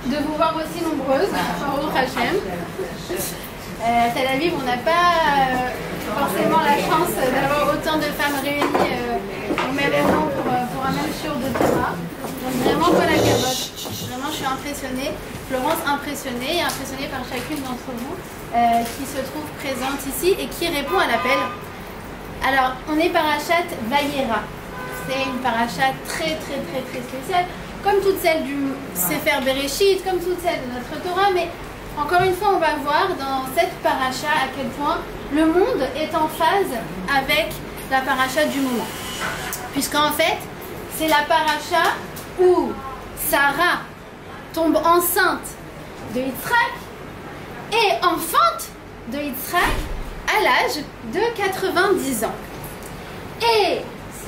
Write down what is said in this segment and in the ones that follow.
de vous voir aussi nombreuses, Baruch Hashem. Tel Aviv, on n'a pas forcément la chance d'avoir autant de femmes réunies au même moment pour un même shiur de Torah. Donc vraiment, voilà, vraiment, je suis impressionnée. Florence impressionnée et impressionnée par chacune d'entre vous qui se trouve présente ici et qui répond à l'appel. Alors, on est parachat Vayera. C'est une parachat très spéciale, comme toutes celles du Sefer Bereshit, comme toutes celles de notre Torah, mais encore une fois, on va voir dans cette paracha à quel point le monde est en phase avec la paracha du moment. Puisqu'en fait, c'est la paracha où Sarah tombe enceinte de Yitzhak et enfante de Yitzhak à l'âge de 90 ans. Et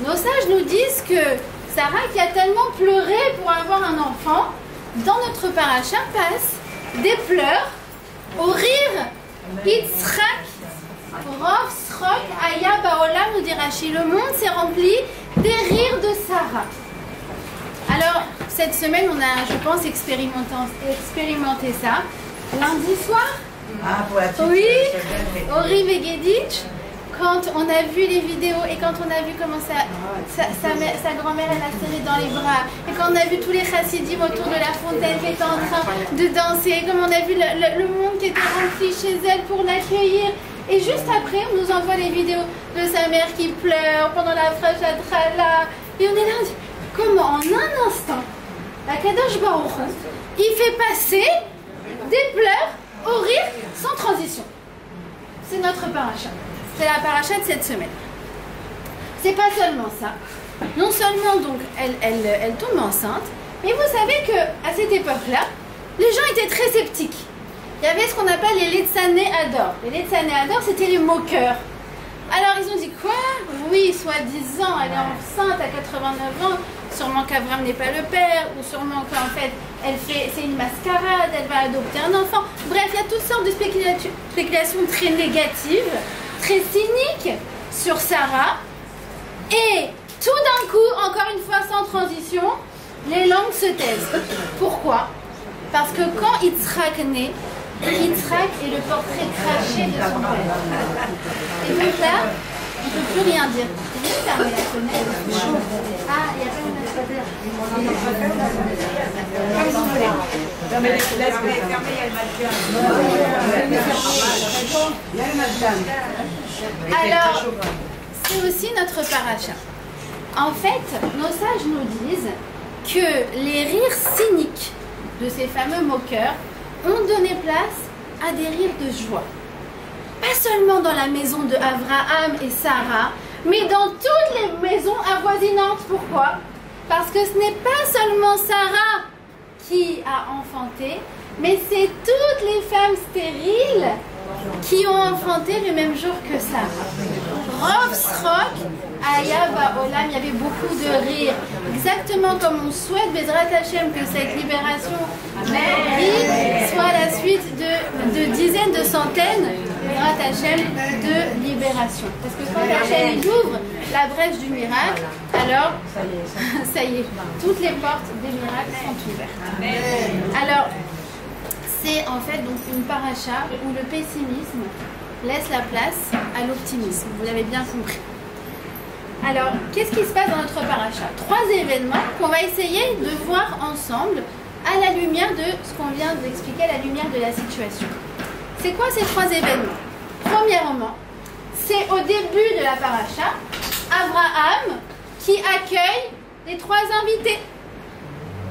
nos sages nous disent que Sarah, qui a tellement pleuré pour avoir un enfant, dans notre paracha passe des pleurs au rire. Yitzhak, Rov Srok, Aya Baolam, nous dit Rashi. Le monde s'est rempli des rires de Sarah. Alors, cette semaine, on a, je pense, expérimenté ça. Lundi soir, oui, au Riv et Geditch, quand on a vu les vidéos et quand on a vu comment sa grand-mère elle a serré dans les bras, et quand on a vu tous les chassidim autour de la fontaine qui étaient en train de danser, comme on a vu le monde qui était rempli chez elle pour l'accueillir, et juste après on nous envoie les vidéos de sa mère qui pleure pendant la frachatrala, et on est là, on dit comment en un instant la Kadosh Baruch Hu, il fait passer des pleurs au rire sans transition. C'est notre paracha. C'est la paracha de cette semaine. C'est pas seulement ça. Non seulement donc elle tombe enceinte, mais vous savez que à cette époque-là, les gens étaient très sceptiques. Il y avait ce qu'on appelle les Litzané Ador. Les Litzané Ador, c'était les moqueurs. Alors ils ont dit quoi? Oui, soi-disant, elle est enceinte à 89 ans. Sûrement qu'Abraham n'est pas le père, ou sûrement qu'en fait c'est une mascarade, elle va adopter un enfant. Bref, il y a toutes sortes de spéculations très négatives, très cyniques sur Sarah. Et tout d'un coup, encore une fois sans transition, les langues se taisent. Pourquoi? Parce que quand Yitzhak naît, Yitzhak est le portrait craché de son père. Et donc là, on ne peut plus rien dire. Vous pouvez fermer la fenêtre? Ah, il n'y a pas une fenêtre. Comme vous voulez. Fermez, il y a le madame. Alors, c'est aussi notre paracha. En fait, nos sages nous disent que les rires cyniques de ces fameux moqueurs ont donné place à des rires de joie. Pas seulement dans la maison de Abraham et Sarah, mais dans toutes les maisons avoisinantes. Pourquoi? Parce que ce n'est pas seulement Sarah qui a enfanté, mais c'est toutes les femmes stériles qui ont enfanté le même jour que Sarah. Rov Srok, Aya Baolam, il y avait beaucoup de rires. Exactement comme on souhaite, Bezrat Hashem, que cette libération soit la suite de dizaines, de centaines, Bezrat Hashem, de libération. Parce que quand Hashem ouvre la brèche du miracle, alors, ça y est, toutes les portes des miracles sont ouvertes. Alors, c'est en fait donc une paracha où le pessimisme laisse la place à l'optimisme. Vous l'avez bien compris. Alors, qu'est-ce qui se passe dans notre paracha? 3 événements qu'on va essayer de voir ensemble à la lumière de ce qu'on vient d'expliquer, à la lumière de la situation. C'est quoi ces 3 événements? Premièrement, c'est au début de la paracha, Abraham qui accueille les 3 invités.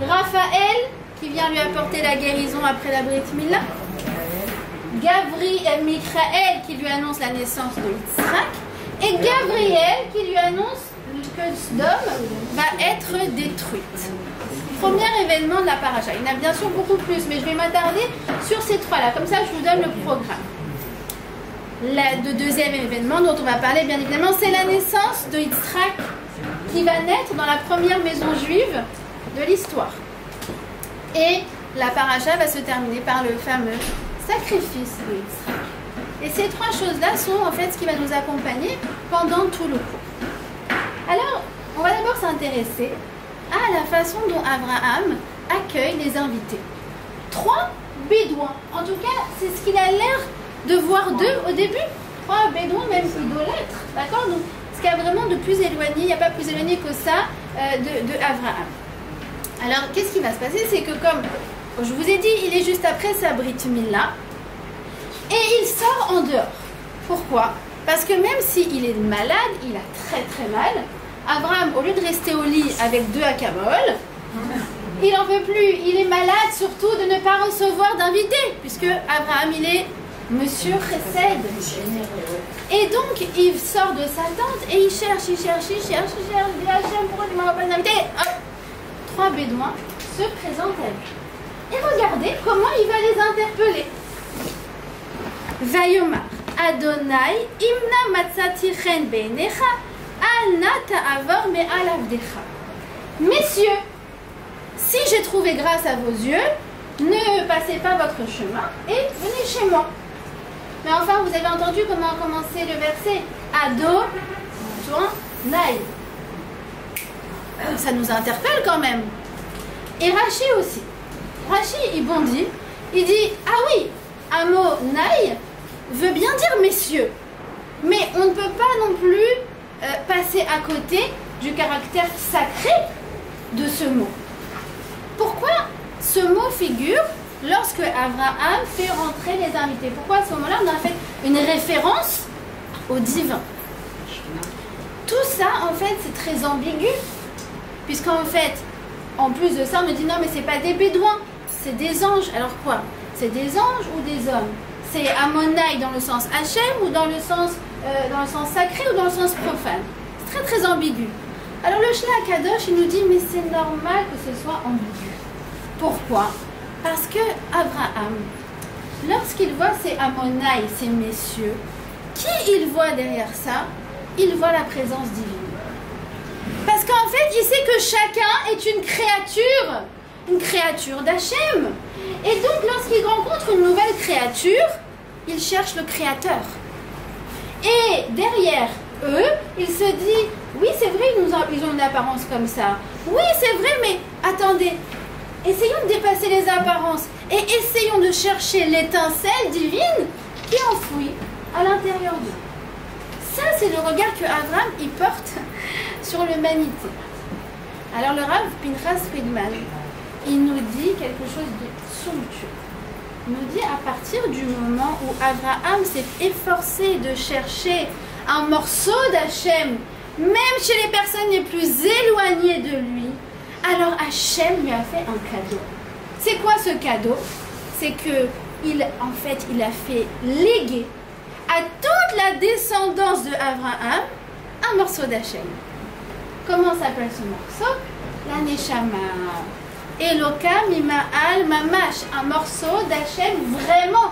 Raphaël, qui vient lui apporter la guérison après la Brit Mila. Michaël, qui lui annonce la naissance de Yitzhak. Et Gabriel, qui lui annonce que Sodome va être détruite. Premier événement de la paracha. Il y en a bien sûr beaucoup plus, mais je vais m'attarder sur ces 3-là. Comme ça, je vous donne le programme. Le deuxième événement dont on va parler, bien évidemment, c'est la naissance de Yitzhak, qui va naître dans la première maison juive de l'histoire. Et la paracha va se terminer par le fameux sacrifice de Yitzhak. Et ces 3 choses-là sont en fait ce qui va nous accompagner pendant tout le cours. Alors, on va d'abord s'intéresser à la façon dont Abraham accueille les invités. 3 bédouins. En tout cas, c'est ce qu'il a l'air de voir d'eux au début. 3 bédouins, même idolâtres. D'accord? Donc, ce qu'il y a vraiment de plus éloigné, il n'y a pas plus éloigné que ça de Abraham. Alors, qu'est-ce qui va se passer? C'est que comme je vous ai dit, il est juste après sa Brit Mila et il sort en dehors. Pourquoi? Parce que même s'il est malade, il a très très mal, Abraham, au lieu de rester au lit avec 2 acamol, il n'en peut plus. Il est malade surtout de ne pas recevoir d'invités, puisque Abraham, il est Monsieur Chesed. Et donc, il sort de sa tente et il cherche, il dit Hachem, pourquoi tu ne m'envoies pas d'invités? 3 bédouins se présentent à lui. Et regardez comment il va les interpeller. Vayomar, Adonai, imna matzati chen beinecha, al na ta'avor me'al avdecha. Messieurs, si j'ai trouvé grâce à vos yeux, ne passez pas votre chemin et venez chez moi. Mais enfin, vous avez entendu comment a commencé le verset. Ado, toi, naï. Ça nous interpelle quand même. Et Rachi aussi. Rachi, il bondit. Il dit, ah oui, un mot naï veut bien dire messieurs. Mais on ne peut pas non plus passer à côté du caractère sacré de ce mot. Pourquoi ce mot figure lorsque Abraham fait rentrer les invités? Pourquoi à ce moment-là on a fait une référence au divin? Tout ça en fait c'est très ambigu, puisqu'en fait en plus de ça on me dit non mais c'est pas des bédouins, c'est des anges. Alors quoi? C'est des anges ou des hommes? C'est Ammonai dans le sens Hachem ou dans le sens sacré ou dans le sens profane? C'est très très ambigu. Alors le Shla Kadosh il nous dit mais c'est normal que ce soit ambigu. Pourquoi? Parce que Abraham, lorsqu'il voit ces Ammonai, ces messieurs, qui il voit derrière ça? Il voit la présence divine. Parce qu'en fait, il sait que chacun est une créature d'Hachem. Et donc, lorsqu'il rencontre une nouvelle créature, il cherche le Créateur. Et derrière eux, il se dit, oui, c'est vrai, ils ont une apparence comme ça. Oui, c'est vrai, mais attendez. Essayons de dépasser les apparences et essayons de chercher l'étincelle divine qui est enfouie à l'intérieur d'eux. Ça, c'est le regard que Abraham il porte sur l'humanité. Alors le Rav Pinchas Friedman, il nous dit quelque chose de somptueux. Il nous dit à partir du moment où Abraham s'est efforcé de chercher un morceau d'Hachem, même chez les personnes les plus éloignées de lui, alors Hachem lui a fait un cadeau. C'est quoi ce cadeau? C'est que il a fait léguer à toute la descendance de Abraham un morceau d'Hachem. Comment s'appelle ce morceau? La Neshama. Eloka Mima'al Mamash, un morceau d'Hachem vraiment.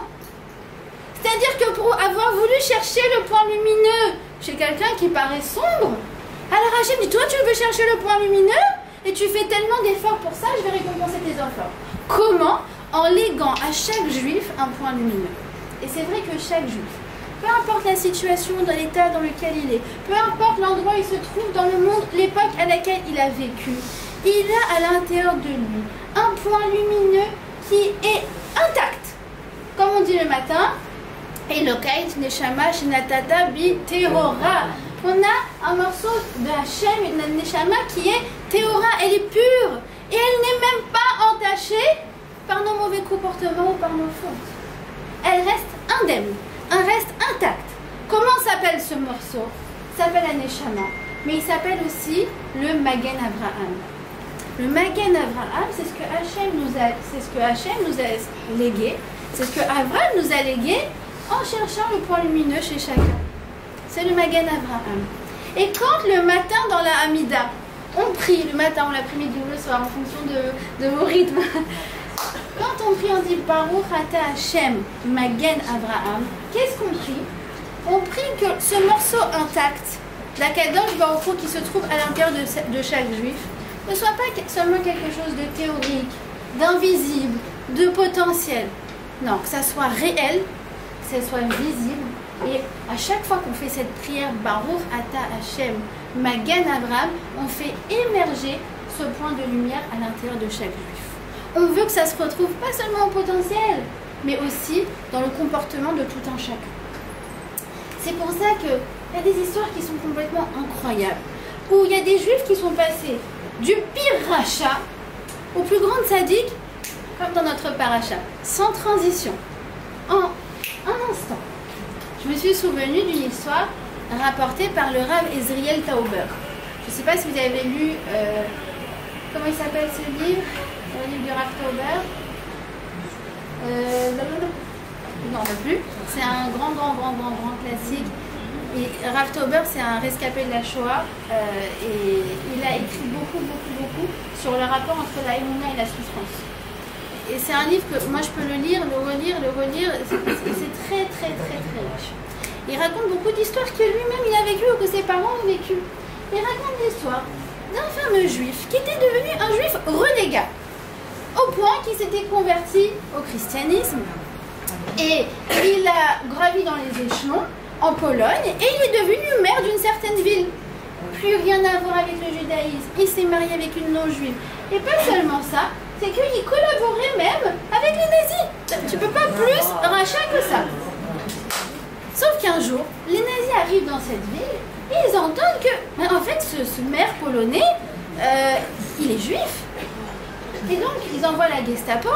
C'est-à-dire que pour avoir voulu chercher le point lumineux chez quelqu'un qui paraît sombre, alors Hachem dit, toi tu veux chercher le point lumineux et tu fais tellement d'efforts pour ça, je vais récompenser tes efforts. Comment? En léguant à chaque juif un point lumineux. Et c'est vrai que chaque juif, peu importe la situation, dans l'état dans lequel il est, peu importe l'endroit où il se trouve dans le monde, l'époque à laquelle il a vécu, il a à l'intérieur de lui un point lumineux qui est intact. Comme on dit le matin, Elokait Neshama Shinatata Bi Tehora. On a un morceau de Hachem, une Neshama qui est Tehora, elle est pure. Et elle n'est même pas entachée par nos mauvais comportements ou par nos fautes. Elle reste indemne, elle reste intacte. Comment s'appelle ce morceau? Il s'appelle la Neshama. Mais il s'appelle aussi le Magen Avraham. Le Magen Avraham, c'est ce que Hachem nous a légué. C'est ce que Avraham nous a légué en cherchant le point lumineux chez chacun. C'est le Magen Avraham. Et quand le matin dans la Hamida, on prie le matin ou l'après-midi ou le soir en fonction de vos rythmes, quand on prie, on dit Baruch Ata Hashem Magen Avraham, qu'est-ce qu'on prie? On prie que ce morceau intact d'Akadosh Baruch Hu qui se trouve à l'intérieur de chaque juif ne soit pas seulement quelque chose de théorique, d'invisible, de potentiel. Non, que ça soit réel, que ça soit visible. Et à chaque fois qu'on fait cette prière Baruch Ata Hashem Magen Avraham, on fait émerger ce point de lumière à l'intérieur de chaque juif. On veut que ça se retrouve pas seulement au potentiel, mais aussi dans le comportement de tout un chacun. C'est pour ça qu'il y a des histoires qui sont complètement incroyables, où il y a des juifs qui sont passés du pire rachat aux plus grandes sadiques, comme dans notre paracha, sans transition, en un instant. Je me suis souvenue d'une histoire rapportée par le Rav Ezriel Tauber. Je ne sais pas si vous avez lu, comment il s'appelle ce livre, le livre du Rav Tauber. Non, plus. C'est un grand classique. Et Rav Tauber, c'est un rescapé de la Shoah et il a écrit beaucoup sur le rapport entre la Emouna et la souffrance. Et c'est un livre que moi je peux le lire, le relire, c'est très riche. Il raconte beaucoup d'histoires que lui-même il a vécues ou que ses parents ont vécues. Il raconte l'histoire d'un fameux juif qui était devenu un juif renégat, au point qu'il s'était converti au christianisme. Et il a gravi dans les échelons en Pologne et il est devenu maire d'une certaine ville. Plus rien à voir avec le judaïsme. Il s'est marié avec une non-juive. Et pas seulement ça, c'est qu'il collaborait même avec les nazis. Tu peux pas plus rachat que ça. Sauf qu'un jour, les nazis arrivent dans cette ville et ils entendent que, en fait, ce maire polonais, il est juif. Et donc, ils envoient la Gestapo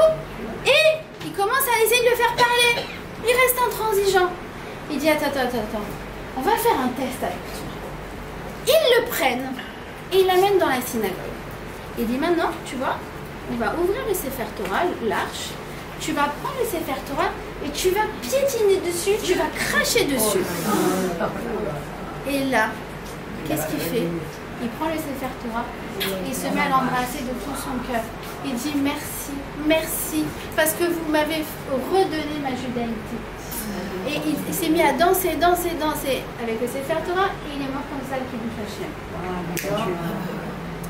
et ils commencent à essayer de le faire parler. Il reste intransigeant. Il dit, attends, on va faire un test avec toi. Ils le prennent et ils l'amènent dans la synagogue. Il dit, maintenant, tu vois, on va ouvrir le Sefer Torah, l'arche, tu vas prendre le Sefer Torah et tu vas piétiner dessus, tu vas cracher dessus. Et là, qu'est-ce qu'il fait? Il prend le Sefer Torah et il se met à l'embrasser de tout son cœur. Il dit merci, parce que vous m'avez redonné ma judaïté. Et il s'est mis à danser avec le Sefer Torah et il est mort comme ça, le Kiddush Hashem.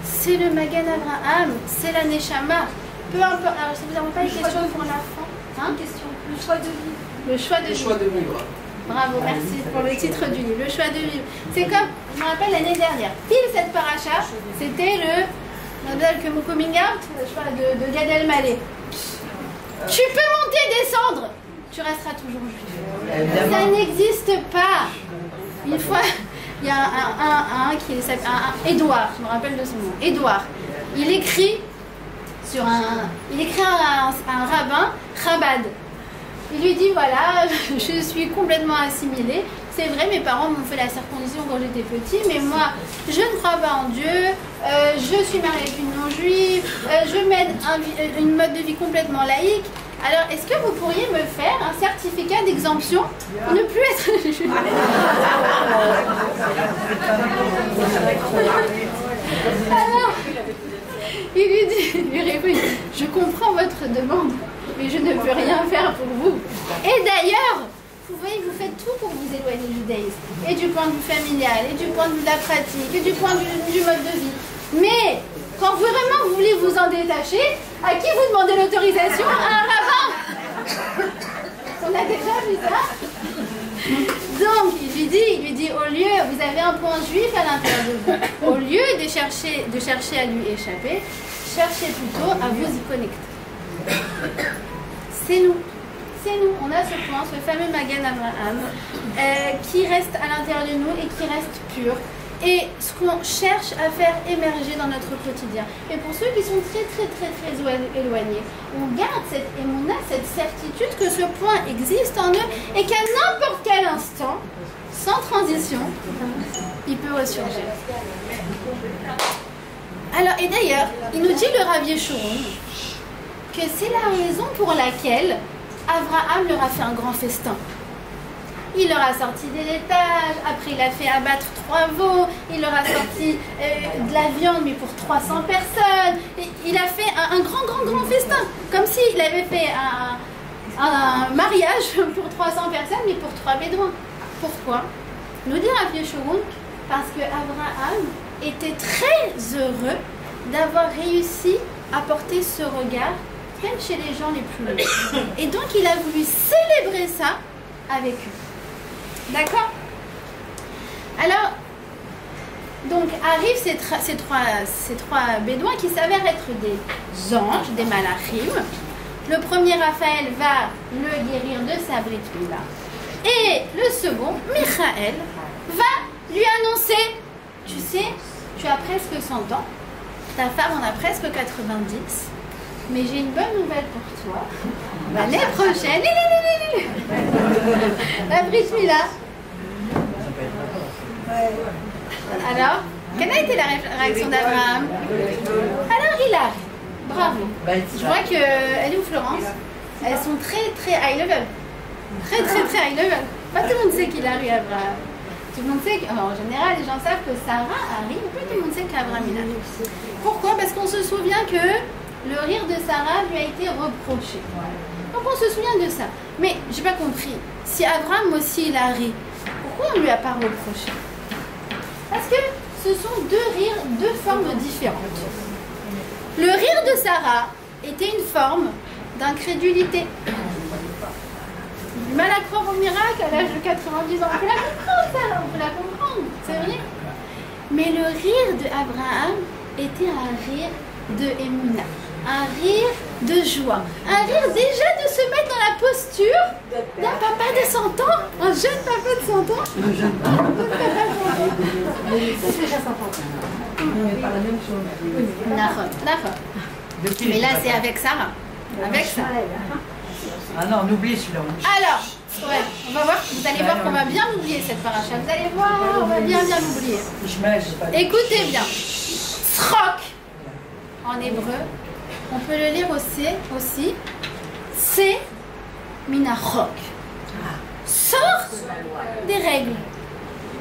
C'est le Magan Avraham, c'est la Neshama. Peu importe. Alors, si vous n'avez pas une question pour la fin, une question. Le choix de vivre. Le choix de vivre. Bravo, merci pour le titre du livre. Le choix de vivre. C'est comme, je me rappelle l'année dernière, pile cette paracha, c'était le modèle que mon coming out, je sais pas, de Gad Elmaleh. Tu peux monter et descendre, tu resteras toujours juif. Ça n'existe pas. Une fois, il y a un qui s'appelle Édouard, je me rappelle de son nom. Édouard. Il écrit à un rabbin, Chabad. Il lui dit, voilà, je suis complètement assimilé. C'est vrai, mes parents m'ont fait la circoncision quand j'étais petit, mais moi, je ne crois pas en Dieu. Je suis mariée avec une non-juive. Je mène une mode de vie complètement laïque. Alors, est-ce que vous pourriez me faire un certificat d'exemption pour ne plus être juif? Alors, il lui répond, je comprends votre demande, mais je ne peux rien faire pour vous. Et d'ailleurs, vous voyez, vous faites tout pour vous éloigner du judaïsme, et du point de vue familial, et du point de vue de la pratique, et du point de vue du mode de vie. Mais quand vraiment vous voulez vous en détacher, à qui vous demandez l'autorisation? À un rabbin. On a déjà vu ça. Donc, il lui dit, au lieu, vous avez un point juif à l'intérieur de vous, au lieu de chercher à lui échapper, cherchez plutôt à vous y connecter. C'est nous. On a ce point, ce fameux Magan Avraham, qui reste à l'intérieur de nous et qui reste pur. Et ce qu'on cherche à faire émerger dans notre quotidien. Et pour ceux qui sont très éloignés, on garde cette émouna, cette certitude que ce point existe en eux et qu'à n'importe quel instant, sans transition, il peut ressurgir. Alors, et d'ailleurs, il nous dit le Rav Yeshurun que c'est la raison pour laquelle Avraham leur a fait un grand festin. Il leur a sorti des laitages, après il a fait abattre 3 veaux, il leur a sorti de la viande, mais pour 300 personnes. Et il a fait un grand festin, comme s'il avait fait un mariage pour 300 personnes, mais pour 3 bédouins. Pourquoi? Nous dit Rav Yeshurun, parce que Avraham était très heureux d'avoir réussi à porter ce regard, même chez les gens les plus loin. Et donc il a voulu célébrer ça avec eux. D'accord? Alors, Donc arrivent ces trois bédouins qui s'avèrent être des anges, des malachim. Le premier, Raphaël, va le guérir de sa brit mila. Et le second, Michael, va lui annoncer, tu sais, tu as presque 100 ans, ta femme en a presque 90, mais j'ai une bonne nouvelle pour toi. L'année prochaine, la brit mila. Alors, quelle a été la réaction d'Abraham? Alors il arrive. Bravo. Je vois que elle est où Florence? Elles sont très high level. Très high level. Pas tout le monde sait qu'il a eu Abraham. Tout le monde sait que, en général, les gens savent que Sarah arrive, mais tout le monde sait qu'Abraham il arrive. Pourquoi? Parce qu'on se souvient que le rire de Sarah lui a été reproché. Donc on se souvient de ça. Mais j'ai pas compris. Si Abraham aussi il a ri, pourquoi on lui a pas reproché? Parce que ce sont deux formes différentes. Le rire de Sarah était une forme d'incrédulité. Du mal à croire au miracle à l'âge de 90 ans. On peut la comprendre, Sarah, on peut la comprendre, c'est vrai. Mais le rire d'Abraham était un rire de Emouna, un rire de joie, un rire déjà de se mettre dans la posture d'un papa de 100 ans, un jeune papa de 100 ans. Un jeune papa de 100 ans. C'est déjà 100 ans. On pas la même chose. Mais là, c'est avec Sarah. Avec ça. Ah non, on oublie celui-là. Alors, ouais, on va voir, vous allez voir qu'on va bien oublier cette paracha. Vous allez voir, on va bien l'oublier. Écoutez bien. Srok, en hébreu, on peut le lire aussi. C'est minachok. Sort des règles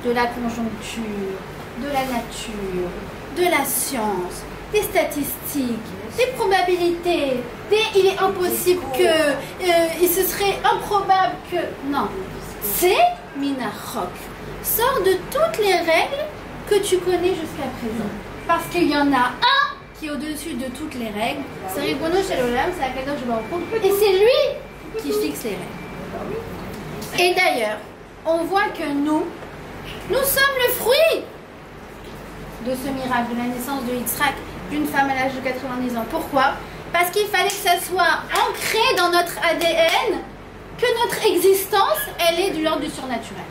de la conjoncture, de la nature, de la science, des statistiques, des probabilités, il est impossible que, ce serait improbable que... Non, c'est minachok. Sors de toutes les règles que tu connais jusqu'à présent. Parce qu'il y en a un qui est au-dessus de toutes les règles. C'est Ribono Shalom, c'est Akadosh Baruch Hu. Et c'est lui qui fixe les règles. Et d'ailleurs, on voit que nous sommes le fruit de ce miracle, de la naissance de Yitzhak, d'une femme à l'âge de 90 ans. Pourquoi? Parce qu'il fallait que ça soit ancré dans notre ADN, que notre existence, elle est de l'ordre du surnaturel.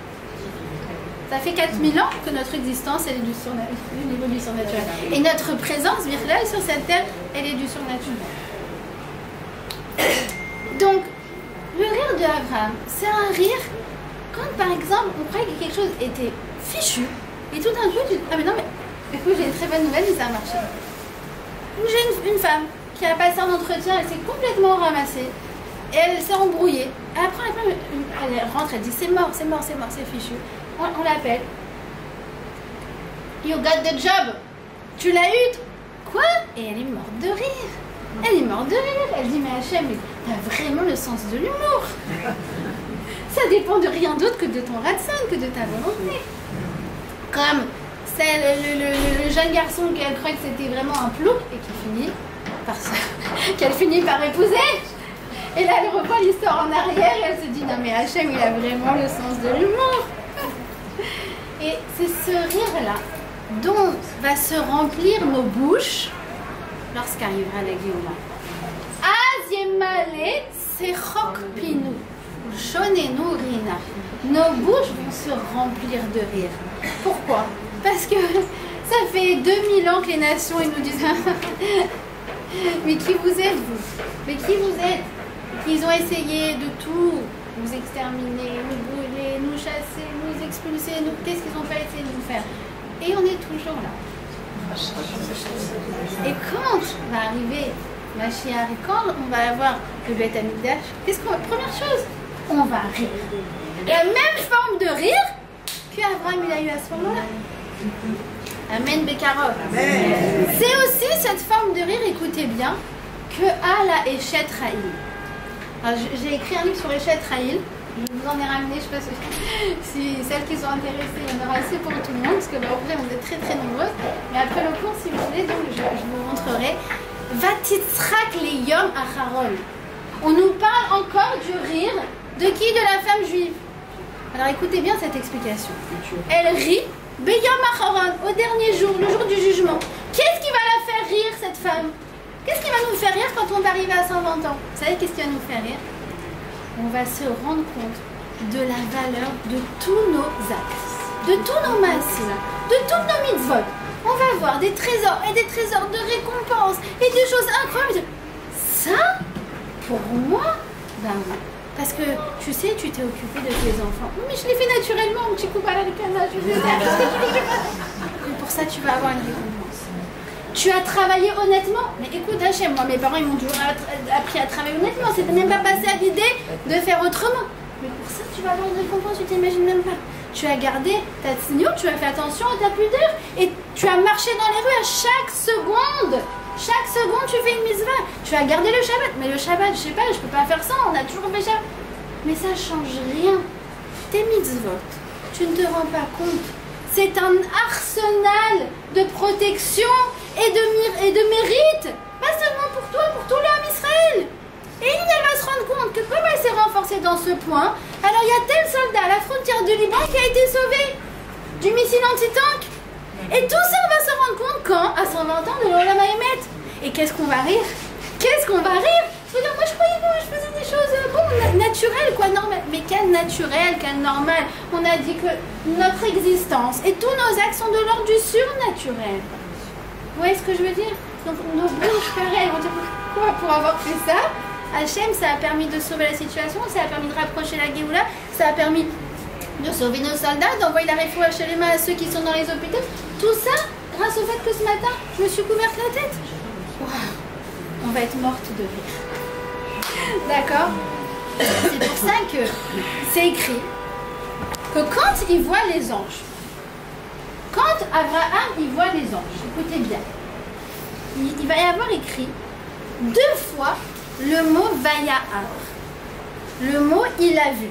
Ça fait 4000 ans que notre existence, elle est du niveau du surnaturel. Et notre présence virtuelle sur cette terre, elle est du surnaturel. Donc, le rire de Abraham, c'est un rire quand, par exemple, on croyait que quelque chose était fichu, et tout d'un coup, tu dis, ah mais non, mais écoute, j'ai une très bonne nouvelle, et ça a marché. J'ai une femme qui a passé un entretien, elle s'est complètement ramassée, et elle s'est embrouillée. Après, elle rentre, elle dit, c'est mort, c'est fichu. On l'appelle. You got the job. Tu l'as eu. Quoi? Et elle est morte de rire. Elle dit, mais Hachem, t'as vraiment le sens de l'humour. Ça dépend de rien d'autre que de ton ratson, que de ta volonté. Comme c'est le jeune garçon qu'elle croit que c'était vraiment un plouc et qu'elle finit par épouser. Et là, elle reprend l'histoire en arrière et elle se dit, non mais Hachem, il a vraiment le sens de l'humour. Et c'est ce rire-là dont va se remplir nos bouches lorsqu'arrivera la Géoula. Az yemale sechok pinu, shonenu rina. Nos bouches vont se remplir de rire. Pourquoi? Parce que ça fait 2000 ans que les nations ils nous disent mais qui vous êtes vous? Mais qui vous êtes? Ils ont essayé de tout nous exterminer, nous brûler, nous chasser, nous expulser, qu'est-ce qu'ils n'ont pas essayé de nous faire? Et on est toujours là. Et quand va arriver Mashiach, et quand on va avoir le Beth Amikdash, première chose, on va rire. La même forme de rire qu'Abraham il a eu à ce moment-là. Amen Bekarov. C'est aussi cette forme de rire, écoutez bien, que a la Eshet Raïl. J'ai écrit un livre sur Eshet Raïl. Je vous en ai ramené, je ne sais pas si celles qui sont intéressées, il y en aura assez pour tout le monde, parce que après on est très nombreuses. Mais après le cours, si vous voulez, donc je vous montrerai. Vatitzrak le Yom Acharol. On nous parle encore du rire de qui? De la femme juive. Alors écoutez bien cette explication. Elle rit Beyom Acharon, au dernier jour, le jour du jugement, qu'est-ce qui va la faire rire, cette femme? Qu'est-ce qui va nous faire rire quand on va arriver à 120 ans? Vous savez qu'est-ce qui va nous faire rire? On va se rendre compte de la valeur de tous nos actes, de tous nos maassim, de toutes nos mitzvot. On va voir des trésors et des trésors de récompenses et des choses incroyables. Ça, pour moi, ben oui. Parce que, tu sais, tu t'es occupé de tes enfants. Mais je l'ai fait naturellement, mon petit coup à la canne, je sais pas. Mais pour ça, tu vas avoir une récompense. Tu as travaillé honnêtement. Mais écoute, Hachem, moi, mes parents, ils m'ont toujours appris à travailler honnêtement. C'était même pas passé à l'idée de faire autrement. Mais pour ça, tu vas avoir une récompense, tu t'imagines même pas. Tu as gardé ta tzniut, tu as fait attention à ta pudeur. Et tu as marché dans les rues à chaque seconde. Chaque seconde, tu fais une mitzvah. Tu as gardé le Shabbat. Mais le Shabbat, je sais pas, je peux pas faire ça. On a toujours fait Shabbat. Mais ça change rien. Tes mitzvot, tu ne te rends pas compte. C'est un arsenal de protection et de mérite. Pas seulement pour toi, pour tout l'homme Israël. Et elle va se rendre compte que comme elle s'est renforcée dans ce point, alors il y a tel soldat à la frontière du Liban qui a été sauvé du missile anti-tank. Et tout ça, on va se rendre compte quand, à 120 ans de l'Olam Haïmet. Et qu'est-ce qu'on va rire? Qu'est-ce qu'on va rire? Je veux dire, moi je croyais que je faisais des choses naturelles, quoi, normales. Mais quel naturel, quel normal. On a dit que notre existence et tous nos actes sont de l'ordre du surnaturel. Vous voyez ce que je veux dire? Donc nos bouches, pareil, on dit pourquoi pour avoir fait ça? Hachem, ça a permis de sauver la situation, ça a permis de rapprocher la Géoula, ça a permis de sauver nos soldats, d'envoyer la réfoua chez les mains à ceux qui sont dans les hôpitaux. Tout ça grâce au fait que ce matin, je me suis couverte la tête. Waouh, on va être morte de rire. D'accord? C'est pour ça que c'est écrit que quand il voit les anges, quand Abraham il voit les anges, écoutez bien, il va y avoir écrit 2 fois le mot Vayahar. Le mot il a vu.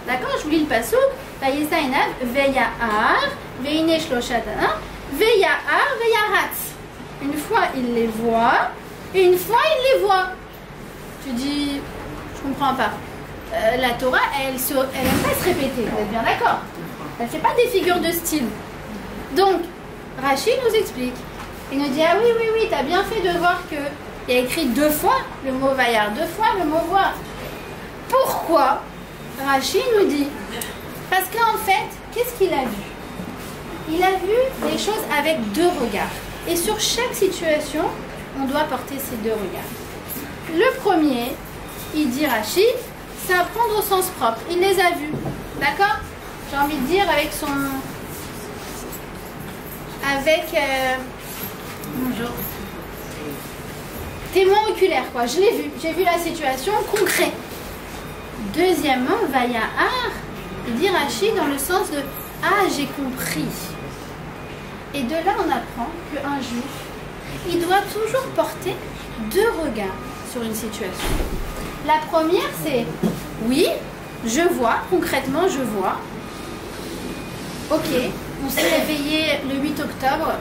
D'accord? Je vous lis le passouk. Vayesainav, Vayahar, Veine Shloshatana, Vayahar, Vayaratz. Une fois il les voit, et une fois il les voit. Tu dis, je comprends pas. La Torah, elle n'aime pas se répéter, vous êtes bien d'accord? Elle ne fait pas des figures de style. Donc, Rachid nous explique. Il nous dit, ah oui, tu as bien fait de voir qu'il y a écrit 2 fois le mot Vayar, 2 fois le mot voir. Pourquoi? Rachid nous dit, parce qu'en fait, qu'est-ce qu'il a vu? Il a vu des choses avec 2 regards. Et sur chaque situation, on doit porter ces 2 regards. Le premier, il dit Rachid, c'est à prendre au sens propre. Il les a vus. D'accord? J'ai envie de dire avec son... Bonjour. Témoin oculaire, quoi. Je l'ai vu. J'ai vu la situation concrète. Deuxièmement, Vayahar, il dit Rachid dans le sens de ah, j'ai compris. Et de là, on apprend qu'un juif, il doit toujours porter 2 regards sur une situation. La première, c'est oui, je vois, concrètement, je vois. Ok, on s'est réveillé le 8 octobre,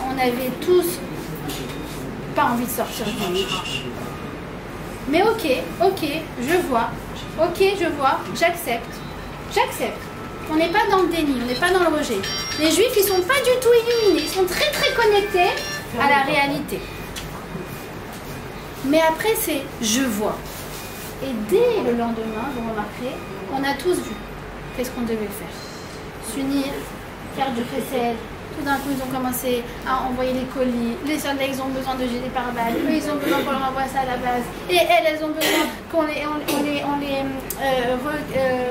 on avait tous pas envie de sortir du lit. Mais ok, je vois, j'accepte. On n'est pas dans le déni, on n'est pas dans le rejet. Les juifs, ils sont pas du tout illuminés, ils sont très très connectés à la réalité. Mais après, c'est je vois. Et dès le lendemain, vous remarquerez, on a tous vu qu'est-ce qu'on devait faire. S'unir, faire du chesed. Tout d'un coup, ils ont commencé à envoyer les colis. Les soldats, ils ont besoin de jeter par balle. Eux, ils ont besoin qu'on leur envoie ça à la base. Et elles ont besoin qu'on les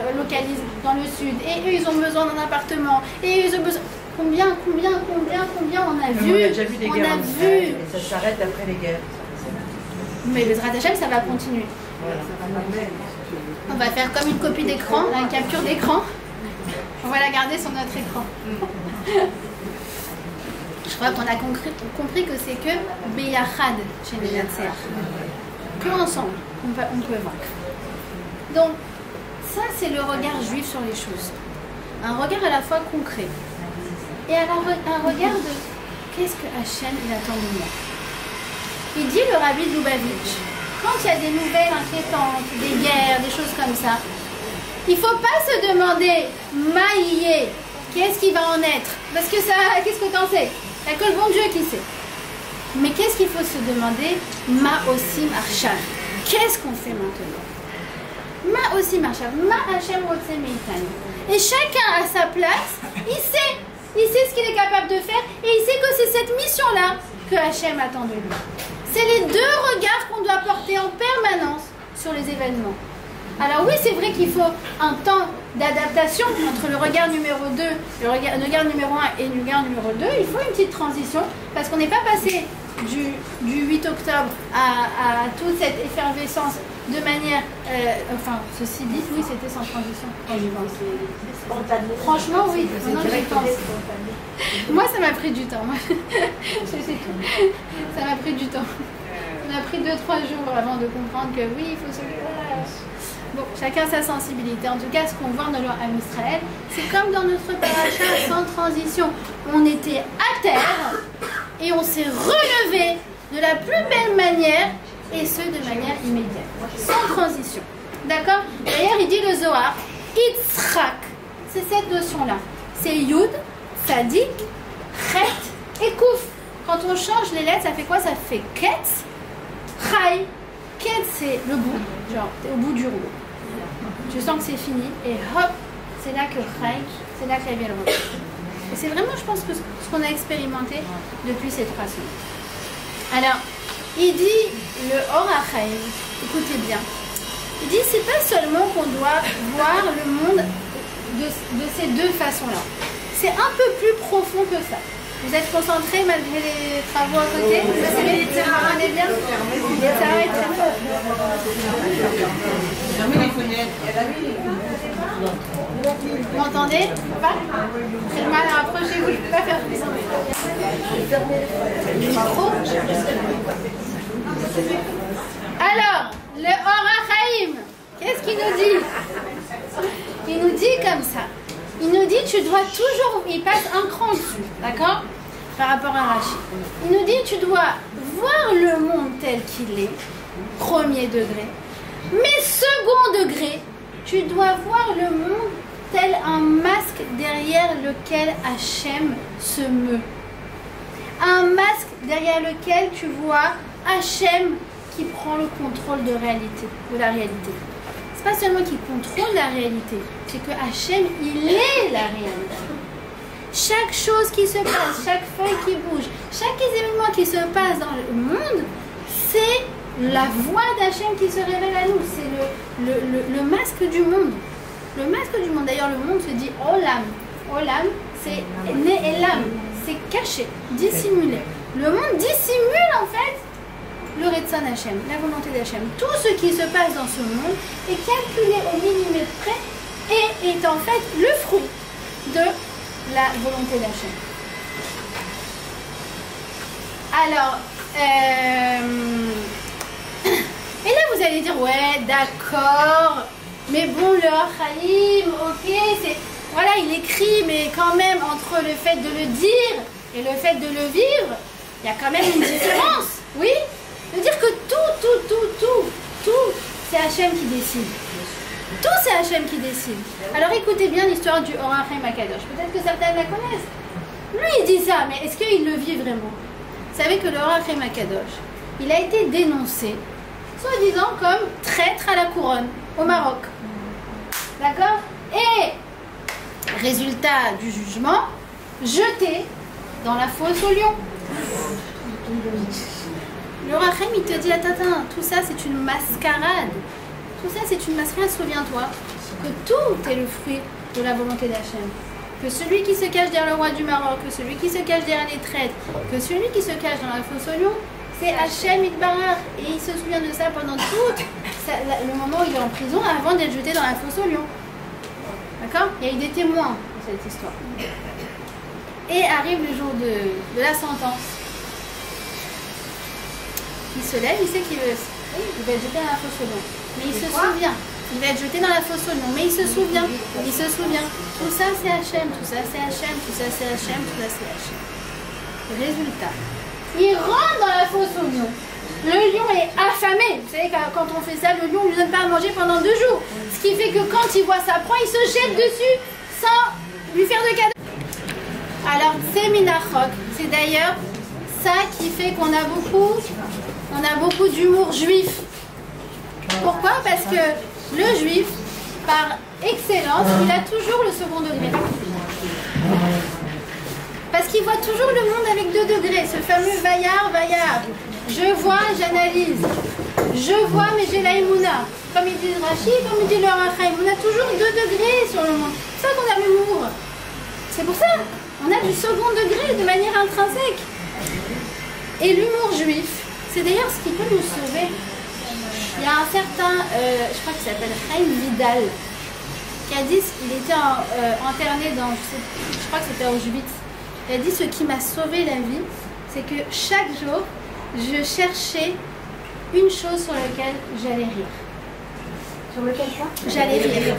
relocalise dans le sud. Et eux, ils ont besoin d'un appartement. Et eux, ils ont besoin... Combien on a vu? On a déjà vu des guerres. Et ça s'arrête après les guerres. Mais le Hashem, ça va continuer. Voilà. On va faire comme une copie d'écran, une capture d'écran. On va la garder sur notre écran. Je crois qu'on a compris que c'est que Beyachad chez les Natser. Que ensemble, on peut vaincre. Donc, ça, c'est le regard juif sur les choses. Un regard à la fois concret. Et un regard de qu'est-ce que Hachem il attend de moi. Il dit le rabbi de Lubavitch, quand il y a des nouvelles inquiétantes, des guerres, des choses comme ça, il ne faut pas se demander Maïe, Qu'est-ce qui va en être? Parce que ça, qu'est-ce que t'en sais? Il n'y a que le bon Dieu qui sait. Mais qu'est-ce qu'il faut se demander? Ma aussi marchav. Qu'est-ce qu'on fait maintenant? Ma aussi marchav. Ma Hashem rotse meitanu. Et chacun à sa place, il sait ce qu'il est capable de faire et il sait que c'est cette mission-là que Hashem attend de lui. C'est les deux regards qu'on doit porter en permanence sur les événements. Alors oui, c'est vrai qu'il faut un temps d'adaptation entre le regard numéro 2, le regard numéro 1 et le regard numéro 2. Il faut une petite transition parce qu'on n'est pas passé du 8 octobre à toute cette effervescence de manière... enfin, ceci dit, oui, c'était sans transition. Franchement, oui. Maintenant, j'y pense. Moi, ça m'a pris du temps. Ça m'a pris du temps. On a pris 2-3 jours avant de comprendre que oui, il faut se... Bon, chacun sa sensibilité. En tout cas, ce qu'on voit dans le Am Israël, c'est comme dans notre paracha sans transition. On était à terre et on s'est relevé de la plus belle manière et ce de manière immédiate, sans transition. D'accord? D'ailleurs, il dit le Zohar, Yitzhak, c'est cette notion-là. C'est Yud, Tzadik, Chet et Kouf. Quand on change les lettres, ça fait quoi? Ça fait Ketz, Chai. Ketz, c'est le bout, genre, t'es au bout du rouleau. Tu sens que c'est fini et hop, c'est là que Chai, c'est là que la vie elle revient. Et c'est vraiment, je pense, que ce qu'on a expérimenté depuis ces 3 semaines. Alors, il dit le Or HaChaim, écoutez bien, il dit c'est pas seulement qu'on doit voir le monde de ces deux façons-là, c'est un peu plus profond que ça. Vous êtes concentrés malgré les travaux à côté? Ça c'est bien? Ça va être très fort. Vous m'entendez? Pas? J'ai mal à approchez-vous, je ne peux pas faire plus. Micro. Alors, le Or HaChaim, qu'est-ce qu'il nous dit? Il nous dit comme ça. Il nous dit, tu dois toujours, il passe un cran dessus, d'accord? Par rapport à Rachid. Il nous dit, tu dois voir le monde tel qu'il est, premier degré, mais second degré, tu dois voir le monde tel un masque derrière lequel Hachem se meut. Un masque derrière lequel tu vois Hachem qui prend le contrôle de la réalité. C'est pas seulement qu'il contrôle la réalité, c'est que Hachem, il est la réalité. Chaque chose qui se passe, chaque feuille qui bouge, chaque événement qui se passe dans le monde, c'est la voix d'Hachem qui se révèle à nous. C'est le masque du monde. Le masque du monde. D'ailleurs, le monde se dit Olam. Olam, c'est Ne'elam. C'est caché, dissimulé. Le monde dissimule en fait le Retzon Hachem, la volonté d'Hachem. Tout ce qui se passe dans ce monde est calculé au millimètre près et est en fait le fruit de la volonté d'Hachem. Alors, et là vous allez dire, ouais, d'accord, mais bon, le Or HaChaim, ok, c'est, voilà, il écrit, mais quand même, entre le fait de le dire et le fait de le vivre, il y a quand même une différence, oui? Ça veut dire que tout, c'est Hachem qui décide. Tout, c'est Hachem qui décide. Alors écoutez bien l'histoire du Or HaChaim HaKadosh. Peut-être que certains la connaissent. Lui, il dit ça, mais est-ce qu'il le vit vraiment? Vous savez que le Or HaChaim HaKadosh, il a été dénoncé, soi-disant comme traître à la couronne au Maroc. D'accord? Et, résultat du jugement, jeté dans la fosse au lion. Le Or HaChaim, il te dit, attends, tout ça c'est une mascarade. Tout ça c'est une mascarade, souviens-toi que tout est le fruit de la volonté d'Hachem. Que celui qui se cache derrière le roi du Maroc, que celui qui se cache derrière les traîtres, que celui qui se cache dans la fosse au lion, c'est Hachem Yitbarach. Et il se souvient de ça pendant tout le moment où il est en prison avant d'être jeté dans la fosse au lion. D'accord? Il y a eu des témoins de cette histoire. Et arrive le jour de la sentence. Il se lève, il sait qu'il va être jeté dans la fosse au lion. Mais il se souvient. Il va être jeté dans la fosse au lion. Mais il se souvient. Tout ça c'est Hachem, tout ça c'est Hachem, tout ça c'est Hachem, tout ça c'est Hachem. Résultat. Il rentre dans la fosse au lion. Le lion est affamé. Vous savez, quand on fait ça, le lion ne lui donne pas à manger pendant 2 jours. Ce qui fait que quand il voit sa proie, il se jette dessus sans lui faire de cadeau. Alors, c'est Minachok. C'est d'ailleurs ça qui fait qu'on a beaucoup d'humour juif. Pourquoi? Parce que le juif, par excellence, il a toujours le second degré. Parce qu'il voit toujours le monde avec 2 degrés, ce fameux vaillard. Je vois, j'analyse. Je vois, mais j'ai la Emouna. Comme il dit Rachid, comme il dit le Rachaim, on a toujours 2 degrés sur le monde. C'est ça qu'on a l'humour. C'est pour ça, on a du second degré de manière intrinsèque. Et l'humour juif, c'est d'ailleurs ce qui peut nous sauver. Il y a un certain, je crois qu'il s'appelle Chaim Vidal, qui a dit, il était interné dans, je crois que c'était Auschwitz. Il a dit: ce qui m'a sauvé la vie, c'est que chaque jour, je cherchais une chose sur laquelle j'allais rire. Sur lequel quoi? J'allais rire.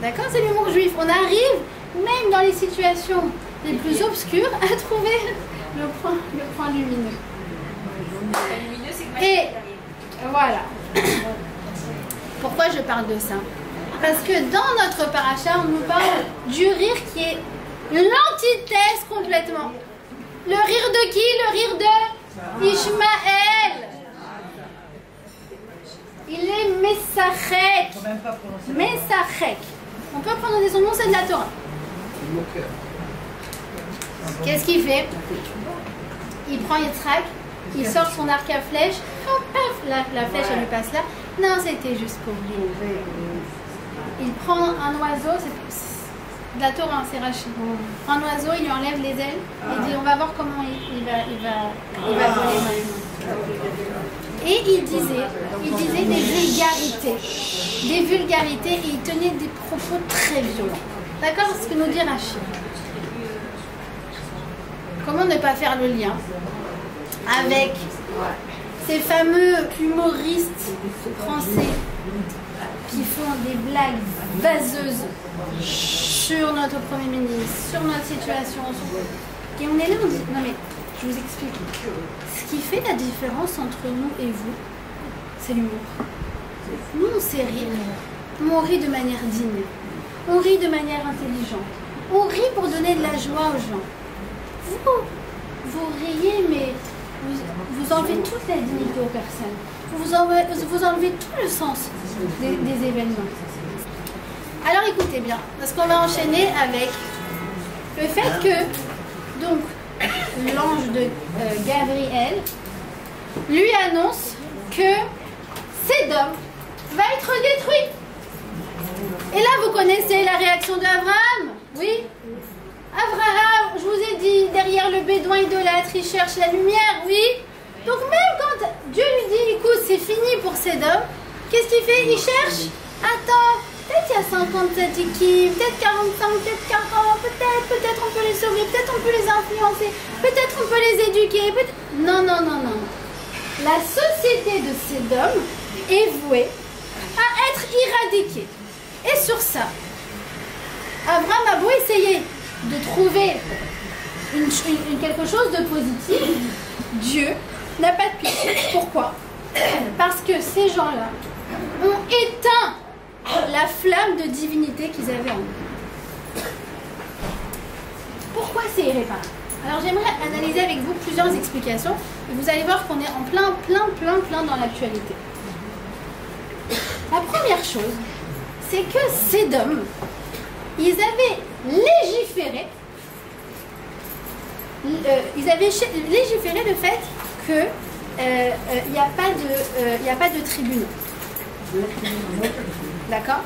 D'accord? C'est l'humour juif. On arrive, même dans les situations les plus obscures, à trouver le point lumineux. Et voilà. Pourquoi je parle de ça? Parce que dans notre paracha, on nous parle du rire qui est l'antithèse complètement. Le rire de qui? Le rire de Ishmaël. Il est Messachek. Messachek. On peut prononcer son nom, c'est de la Torah. Qu'est-ce qu'il fait? Il prend Yitzhak, il sort son arc à flèche, hop, paf, la flèche elle lui passe là. Non, c'était juste pour lui. Il prend un oiseau, c'est de la Torah, c'est Rachid. Un oiseau, il lui enlève les ailes et dit: on va voir comment il va voler. Et il disait des vulgarités, et il tenait des propos très violents. D'accord? C'est ce que nous dit Rachid. Comment ne pas faire le lien avec ces fameux humoristes français qui font des blagues vaseuses sur notre Premier ministre, sur notre situation. Et on est là, on dit: non mais, je vous explique. Ce qui fait la différence entre nous et vous, c'est l'humour. Nous, on sait rire. On rit de manière digne. On rit de manière intelligente. On rit pour donner de la joie aux gens. Vous riez, mais vous enlevez toute la dignité aux personnes. Vous enlevez tout le sens des événements. Alors écoutez bien, parce qu'on va enchaîner avec le fait que donc l'ange de Gabriel lui annonce que Sédom va être détruit. Et là, vous connaissez la réaction d'Abraham? Oui. Abraham, je vous ai dit, derrière le bédouin idolâtre, il cherche la lumière, oui. Donc même quand Dieu lui dit: écoute, c'est fini pour Sédom, qu'est-ce qu'il fait? Il cherche. Attends, peut-être il y a 57 équipes, peut-être 45, peut-être 40, peut-être on peut les sauver, peut-être on peut les influencer, peut-être on peut les éduquer, peut-être... Non. La société de Sédom est vouée à être éradiquée. Et sur ça, Abraham a beau essayer de trouver quelque chose de positif, Dieu n'a pas de pitié. Pourquoi? Parce que ces gens-là ont éteint la flamme de divinité qu'ils avaient en eux. Pourquoi c'est irréparable? Alors j'aimerais analyser avec vous plusieurs explications et vous allez voir qu'on est en plein dans l'actualité. La première chose, c'est que Sédom, ils avaient légiféré le fait que il n'y a pas de tribunaux. D'accord?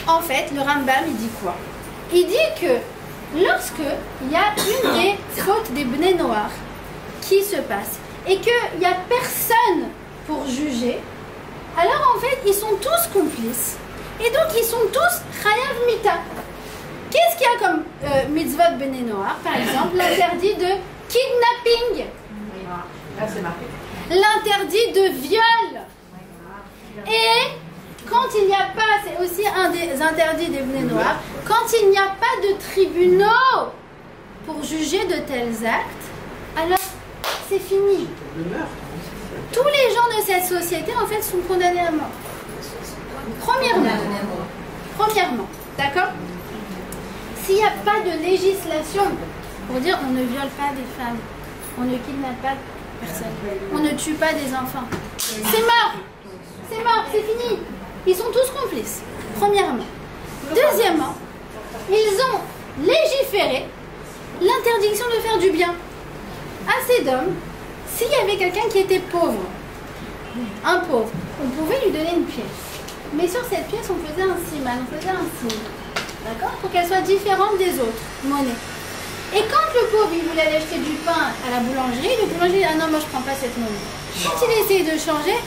En fait, le Rambam, il dit quoi? Il dit que lorsque il y a une des fautes des Bnei Noach qui se passe et qu'il n'y a personne pour juger, alors en fait, ils sont tous complices. Et donc, ils sont tous Chayav Mita. Qu'est-ce qu'il y a comme mitzvot Bnei Noach? Par exemple, l'interdit de kidnapping. L'interdit de viol. Et quand il n'y a pas, c'est aussi un des interdits des Bnei Noach, quand il n'y a pas de tribunaux pour juger de tels actes, alors c'est fini. Tous les gens de cette société, en fait, sont condamnés à mort. Premièrement. Premièrement, d'accord? S'il n'y a pas de législation pour dire on ne viole pas des femmes, on ne kidnappe pas personne, on ne tue pas des enfants, c'est mort! C'est mort, c'est fini. Ils sont tous complices, premièrement. Deuxièmement, ils ont légiféré l'interdiction de faire du bien à ces hommes. S'il y avait quelqu'un qui était pauvre, un pauvre, on pouvait lui donner une pièce. Mais sur cette pièce, on faisait un siman, on faisait un signe. D'accord? Pour qu'elle soit différente des autres monnaies. Et quand le pauvre, il voulait aller acheter du pain à la boulangerie, le boulanger dit « Ah non, moi je ne prends pas cette monnaie ». Quand il essayait de changer,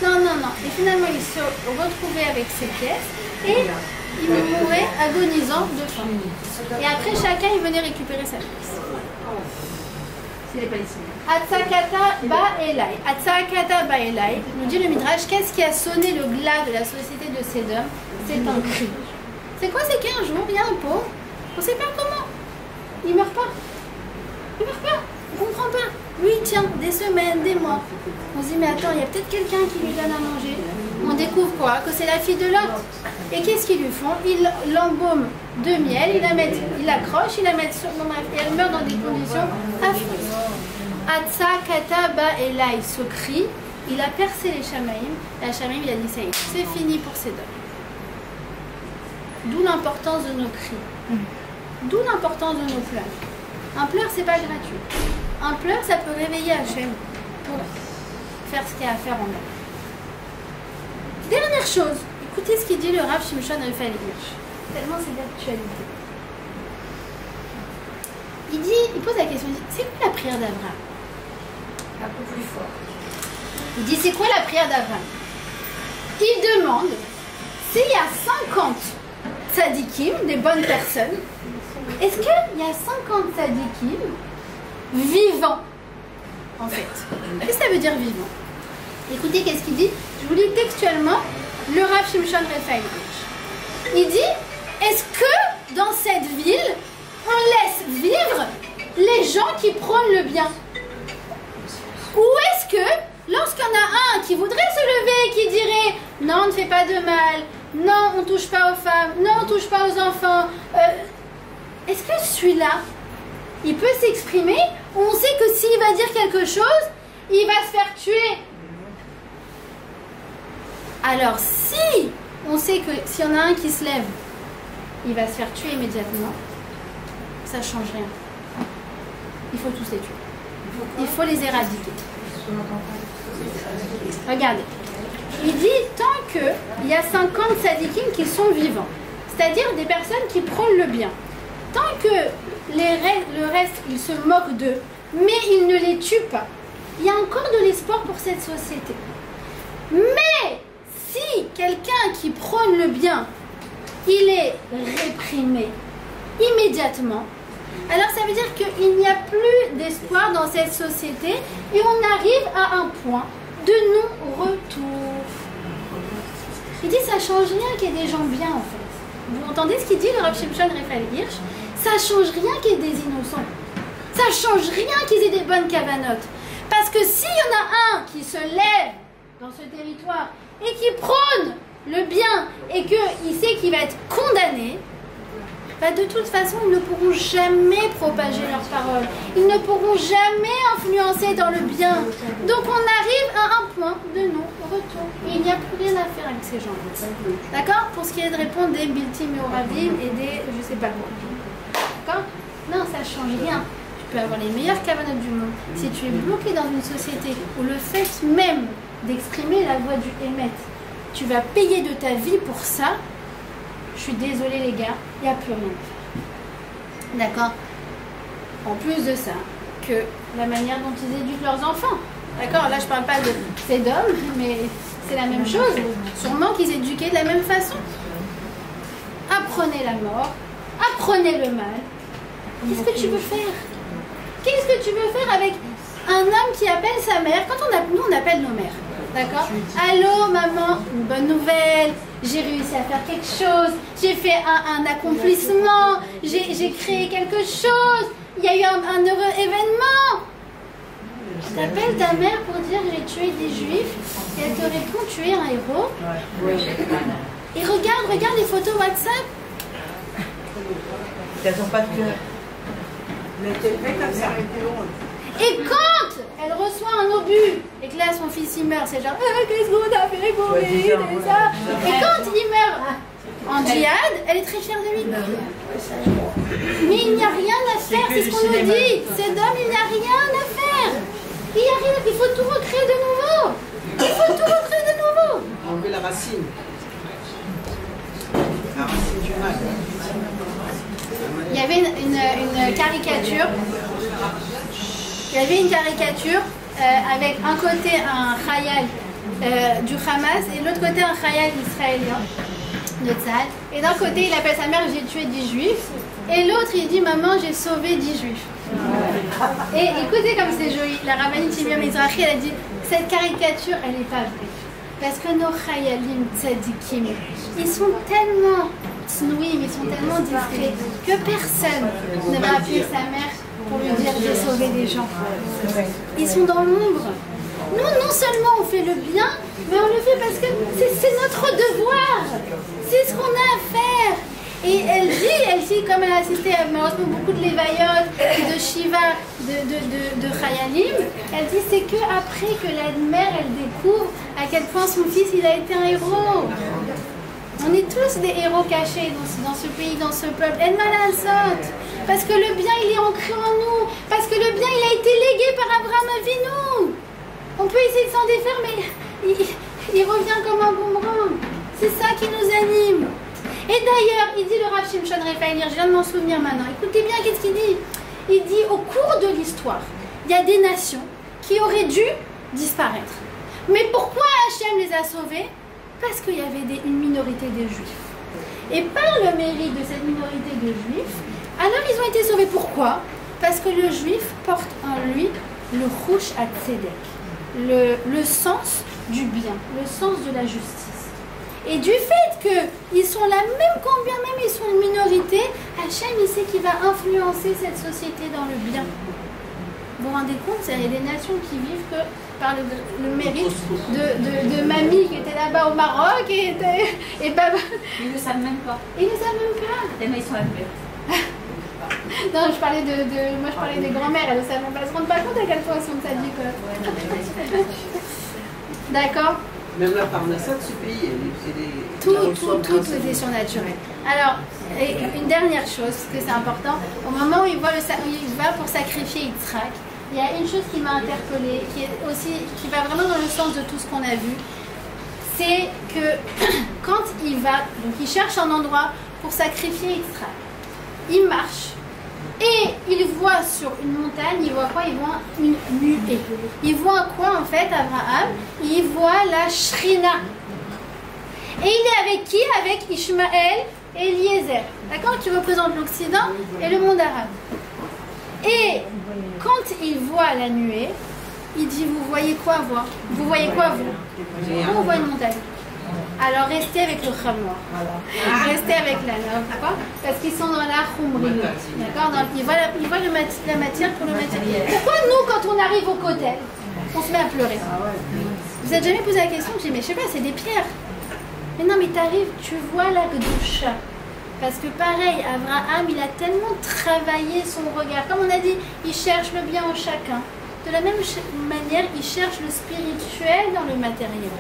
non, non, non. Et finalement, il se retrouvait avec ses pièces et il mourait agonisant de faim. Et après, chacun, il venait récupérer sa pièce. Atsakata ba elai. Atsakata ba elai, nous dit le Midrash, qu'est-ce qui a sonné le glas de la société de Sédom? C'est un cri. C'est quoi? C'est qu'un jour, il y a un pauvre, on ne sait pas comment. Il ne meurt pas. Il ne meurt pas. On ne comprend pas. Lui, il tient des semaines, des mois. On se dit, mais attends, il y a peut-être quelqu'un qui lui donne à manger. On découvre quoi? Que c'est la fille de Lot. Et qu'est-ce qu'ils lui font? Ils l'embaument de miel, ils l'accrochent, ils la mettent sur... Et elle meurt dans des conditions affreuses. Atsa kata ba elai, ce cri, il a percé les Shamaïm. La Shamaïm, il a dit, ça y est, c'est fini pour ces deux. D'où l'importance de nos cris. D'où l'importance de nos pleurs. Un pleur, c'est pas gratuit. Un pleur, ça peut réveiller Hachem pour faire ce qu'il y a à faire en elle. Dernière chose, écoutez ce qu'il dit le Rav Shimshon Raphaël Hirsch. Tellement c'est d'actualité. Il pose la question, il dit, c'est quoi la prière d'Abraham? Un peu plus fort. Il dit, c'est quoi la prière d'Abraham? Il demande s'il y a 50 tzadikim, des bonnes personnes, est-ce qu'il y a 50 tzadikim vivants, en fait? Qu'est-ce que ça veut dire vivant? Écoutez, qu'est-ce qu'il dit? Je vous lis textuellement le Rav Shimshon Raphaël Hirsch. Il dit, est-ce que dans cette ville, on laisse vivre les gens qui prônent le bien? Ou est-ce que, lorsqu'il y en a un qui voudrait se lever et qui dirait, non, on ne fait pas de mal, non, on ne touche pas aux femmes, non, on ne touche pas aux enfants, est-ce que celui-là, il peut s'exprimer? On sait que s'il va dire quelque chose, il va se faire tuer. Alors si on sait que s'il y en a un qui se lève, il va se faire tuer immédiatement, ça ne change rien. Il faut tous les tuer. Il faut les éradiquer. Regardez. Il dit tant qu'il y a 50 tzadikim qui sont vivants, c'est-à-dire des personnes qui prônent le bien, tant que le reste, ils se moquent d'eux, mais ils ne les tuent pas, il y a encore de l'espoir pour cette société. Mais si quelqu'un qui prône le bien, il est réprimé immédiatement, alors ça veut dire qu'il n'y a plus d'espoir dans cette société et on arrive à un point de non-retour. Il dit ça change rien qu'il y ait des gens bien en fait. Vous entendez ce qu'il dit le Rav Shimshon Raphaël Hirsch? Ça change rien qu'il y ait des innocents. Ça change rien qu'ils aient des bonnes cavanotes. Parce que s'il y en a un qui se lève dans ce territoire et qui prône le bien et qu'il sait qu'il va être condamné, bah de toute façon, ils ne pourront jamais propager leurs paroles. Ils ne pourront jamais influencer dans le bien. Donc on arrive à un point de non-retour. Et il n'y a plus rien à faire avec ces gens. D'accord? Pour ce qui est de répondre des Bilti Meoravim et des je sais pas quoi. D'accord? Non, ça ne change rien. Tu peux avoir les meilleures cavanotes du monde. Si tu es bloqué dans une société où le fait même d'exprimer la voix du Hémet, tu vas payer de ta vie pour ça, je suis désolée les gars, il n'y a plus rien à faire. D'accord? En plus de ça, que la manière dont ils éduquent leurs enfants. D'accord? Là je parle pas de ces d'hommes, mais c'est la même chose. Sûrement qu'ils éduquaient de la même façon. Apprenez la mort, apprenez le mal. Qu'est-ce que tu veux faire? Qu'est-ce que tu veux faire avec un homme qui appelle sa mère? Quand nous on appelle nos mères. D'accord? Allô maman, une bonne nouvelle, j'ai réussi à faire quelque chose, j'ai fait un accomplissement, j'ai créé quelque chose, il y a eu un heureux événement. Tu appelles ta mère pour dire j'ai tué des juifs et elle te répond tu es un héros. Et regarde les photos WhatsApp. Elles n'ont pas de cœur. Mais t'es fait comme ça. Et quand elle reçoit un obus et que là son fils il meurt, c'est genre qu'est-ce qu'on a fait pour lui et ça. Et quand il meurt en djihad, elle est très fière de lui. Mais il n'y a rien à faire, c'est ce qu'on nous dit. Cet homme, il n'y a rien à faire. Il n'y a rien, il faut tout recréer de nouveau. Il faut tout recréer de nouveau. Enlever la racine. La racine du mal. Il y avait une caricature. Il y avait une caricature avec un côté un khayal du Hamas et de l'autre côté un khayal israélien de Tzahal. Et d'un côté il appelle sa mère j'ai tué 10 juifs et l'autre il dit maman j'ai sauvé 10 juifs. Et écoutez comme c'est joli, la rabbinite Timia Mizrahi elle a dit cette caricature elle n'est pas vraie. Parce que nos khayalim tzadikim, ils sont tellement snouim, ils sont tellement discrets que personne ne va appeler sa mère pour lui dire j'ai sauvé des gens. Ils sont dans l'ombre. Nous, non seulement on fait le bien, mais on le fait parce que c'est notre devoir. C'est ce qu'on a à faire. Et elle dit, comme elle a assisté à malheureusement beaucoup de Lévaïot, de Shiva, de Chayalim, elle dit c'est que après que la mère elle découvre à quel point son fils il a été un héros. On est tous des héros cachés dans ce pays, dans ce peuple. El Malasot. Parce que le bien, il est ancré en nous. Parce que le bien, il a été légué par Abraham Avinu. On peut essayer de s'en défaire, mais il revient comme un boomerang. C'est ça qui nous anime. Et d'ailleurs, il dit le Rav Shimshon Raphaël, je viens de m'en souvenir maintenant. Écoutez bien, qu'est-ce qu'il dit? Il dit, au cours de l'histoire, il y a des nations qui auraient dû disparaître. Mais pourquoi Hachem les a sauvés? Parce qu'il y avait une minorité de juifs. Et par le mérite de cette minorité de juifs, alors ils ont été sauvés. Pourquoi? Parce que le juif porte en lui le rouch à tzedek, le sens du bien, le sens de la justice. Et du fait qu'ils sont là, même quand bien même ils sont une minorité, Hachem il sait qu'il va influencer cette société dans le bien. Vous vous rendez compte, il y a des nations qui vivent que par le mérite de mamie qui était là-bas au Maroc et Baba. Ils ne le savent même pas. Ils ne savent même pas. Tellement ils sont appelés. Non, je parlais des grands-mères, elles ne savent même pas. Elles ne se rendent pas compte à quel point elles sont sadiques. D'accord. Même la parnassa de ce pays, tout est surnaturel. Alors, et une dernière chose, parce que c'est important, au moment où il va pour sacrifier Yitzhak, il y a une chose qui m'a interpellée, qui va vraiment dans le sens de tout ce qu'on a vu, c'est que quand il va, donc il cherche un endroit pour sacrifier Yitzhak, il marche et il voit sur une montagne, il voit quoi? Il voit une nuée. Il voit quoi en fait, Abraham? Il voit la Shrina. Et il est avec qui? Avec Ishmaël et Eliezer, d'accord, qui représentent l'Occident et le monde arabe. Et quand il voit la nuée, il dit vous voyez quoi vous voyez quoi vous? On voit une montagne. Alors restez avec le chamois, restez avec la lave, pourquoi? Parce qu'ils sont dans la khumri, d'accord? Ils voient la matière pour le matériel. Pourquoi nous, quand on arrive au kotel, on se met à pleurer? Vous n'avez jamais posé la question? Je dis mais je sais pas, c'est des pierres. Mais non, mais t'arrives, tu vois la Gdusha. Parce que pareil, Abraham, il a tellement travaillé son regard. Comme on a dit, il cherche le bien en chacun. De la même manière, il cherche le spirituel dans le matériel.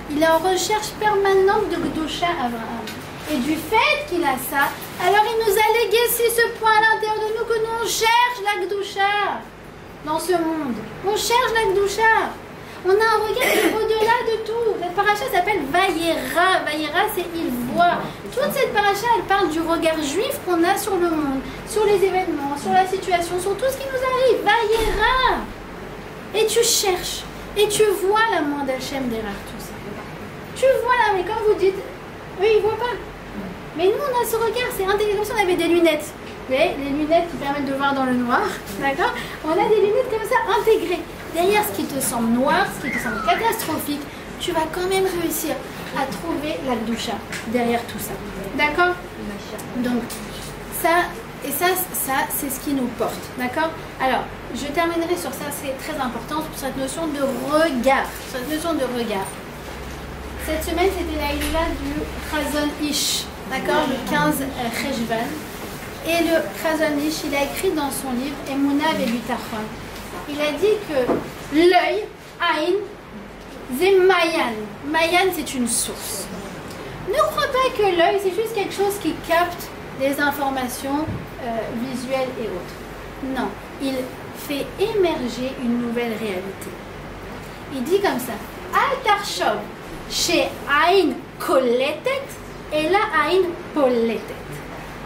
Il est en recherche permanente de Gdusha, Abraham. Et du fait qu'il a ça, alors il nous a légué ce point à l'intérieur de nous que nous on cherche la Gdusha dans ce monde. On cherche la Gdusha. On a un regard qui est au-delà de tout. Cette paracha s'appelle Vayera. Vayera, c'est il voit. Toute cette paracha, elle parle du regard juif qu'on a sur le monde, sur les événements, sur la situation, sur tout ce qui nous arrive. Vayera. Et tu cherches. Et tu vois la main d'Hachem derrière tout ça. Tu vois là, mais quand vous dites, eux ils ne voient pas. Mais nous on a ce regard, c'est intelligent. Si on avait des lunettes, vous voyez, les lunettes qui permettent de voir dans le noir, d'accord? On a des lunettes comme ça intégrées. Derrière ce qui te semble noir, ce qui te semble catastrophique, tu vas quand même réussir à trouver la Gdusha derrière tout ça. D'accord? Donc, ça, et ça c'est ce qui nous porte. D'accord? Alors, je terminerai sur ça, c'est très important, sur cette notion de regard. Cette notion de regard. Cette semaine, c'était la Hila du Chazon Ish, d'accord, le 15 Cheshvan. Et le Chazon Ish, il a écrit dans son livre Emouna Vebitachon. Il a dit que l'œil, Aïn, c'est Mayan. Mayan, c'est une source. Ne crois pas que l'œil, c'est juste quelque chose qui capte des informations visuelles et autres. Non, il fait émerger une nouvelle réalité. Il dit comme ça, Al Tarshov, chez Aïn Koletet, et là Aïn Poletet.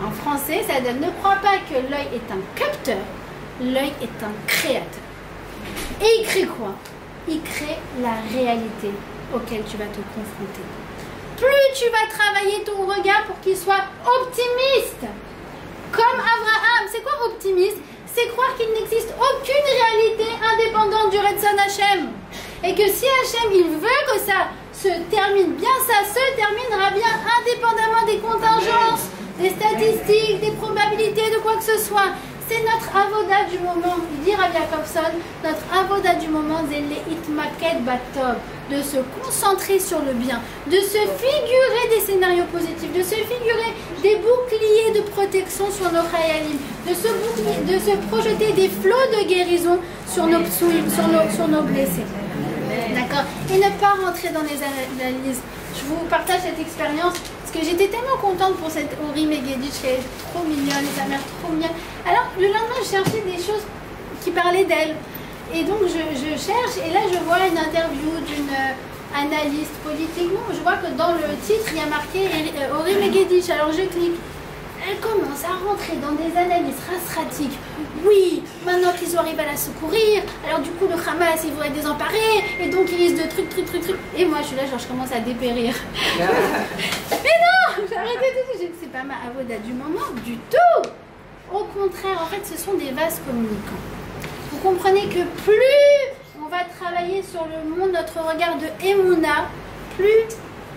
En français, ça donne, ne crois pas que l'œil est un capteur, l'œil est un créateur. Et il crée quoi? Il crée la réalité auquel tu vas te confronter. Plus tu vas travailler ton regard pour qu'il soit optimiste, comme Abraham. C'est quoi optimiste? C'est croire qu'il n'existe aucune réalité indépendante du Retzon Hachem. Et que si Hachem, il veut que ça se termine bien, ça se terminera bien, indépendamment des contingences, des statistiques, des probabilités, de quoi que ce soit. C'est notre avoda du moment, il dit Rav Yaakovson, notre avoda du moment, c'est l'itmaket batov, de se concentrer sur le bien, de se figurer des scénarios positifs, de se figurer des boucliers de protection sur nos chayalim, de se projeter des flots de guérison sur nos blessés. D'accord? Et ne pas rentrer dans les analyses. Je vous partage cette expérience parce que j'étais tellement contente pour cette Ori Megedich qui est trop mignonne, sa mère trop mignonne. Alors le lendemain, je cherchais des choses qui parlaient d'elle. Et donc je cherche et là je vois une interview d'une analyste politique. Bon, je vois que dans le titre il y a marqué Ori Megedich. Alors je clique. Elle commence à rentrer dans des analyses rasratiques. Oui, maintenant qu'ils arrivent à la secourir, alors du coup le Hamas il voudrait désemparer, et donc ils risquent de trucs. Et moi je suis là, genre je commence à dépérir. Mais non, j'ai arrêté tout de suite. C'est pas ma avoda du moment, du tout. Au contraire, en fait ce sont des vases communicants. Vous comprenez que plus on va travailler sur le monde, notre regard de Emouna, plus